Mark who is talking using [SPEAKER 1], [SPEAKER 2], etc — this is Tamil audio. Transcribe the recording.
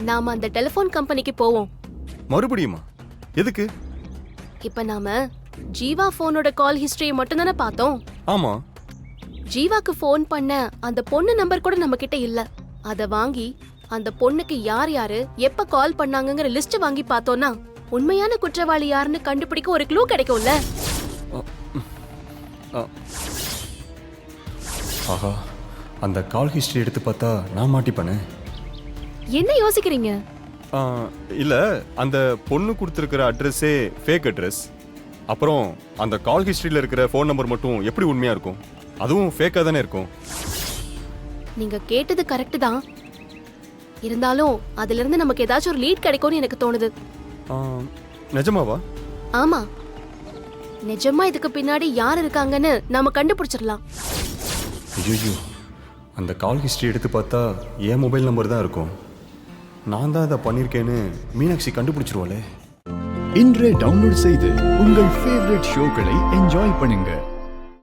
[SPEAKER 1] நாம அந்த டெலிபோன் கம்பெனிக்கு போவோம்.
[SPEAKER 2] மறுபடியுமா? எதுக்கு?
[SPEAKER 1] இப்ப நாம ஜீவா போனோட கால் ஹிஸ்டரியை மட்டும் தானே பார்த்தோம்.
[SPEAKER 2] ஆமா.
[SPEAKER 1] ஜீவாக்கு போன் பண்ண அந்த பொண்ணு நம்பர் கூட நம்ம கிட்ட இல்ல. அத வாங்கி அந்த பொண்ணுக்கு யார் யாரு எப்ப கால் பண்ணாங்கங்கிற லிஸ்ட் வாங்கி பார்த்தோம்னா உண்மையான குற்றவாளி யாருன்னு கண்டுபிடிக்க ஒரு க்ளூ கிடைக்கும்ல.
[SPEAKER 2] ஆஹா, அந்த கால் ஹிஸ்டரி எடுத்து பார்த்தா நான் மாட்டிப்பேனே.
[SPEAKER 1] என்ன யோசிக்கிறீங்க?
[SPEAKER 2] இல்ல, அந்த பொண்ணு கொடுத்துருக்கிற அட்ரஸே ஃபேக் அட்ரஸ். அப்புறம் அந்த கால் ஹிஸ்டரியில் இருக்கிற ஃபோன் நம்பர் மட்டும் எப்படி உண்மையா இருக்கும்? அதுவும் ஃபேக்காக தானே இருக்கும்.
[SPEAKER 1] நீங்க கேட்டது கரெக்ட் தான். இருந்தாலும் அதுல இருந்து நமக்கு ஏதாச்சும் ஒரு லீட் கிடைக்கும்னு எனக்கு தோணுது.
[SPEAKER 2] நிஜமாவா?
[SPEAKER 1] ஆமா, நிஜமா இதுக்கு பின்னாடி யார் இருக்காங்கன்னு நாம கண்டுபிடிச்சிடலாம்.
[SPEAKER 2] ஐயோ, அந்த கால் ஹிஸ்டரி எடுத்து பார்த்தா என் மொபைல் நம்பர் தான் இருக்கும். நான் தான் அதை பண்ணியிருக்கேன்னு மீனாட்சி கண்டுபிடிச்சிருவாளே.
[SPEAKER 3] இன்றே டவுன்லோட் செய்து உங்கள் ஃபேவரட் ஷோக்களை என்ஜாய் பண்ணுங்க.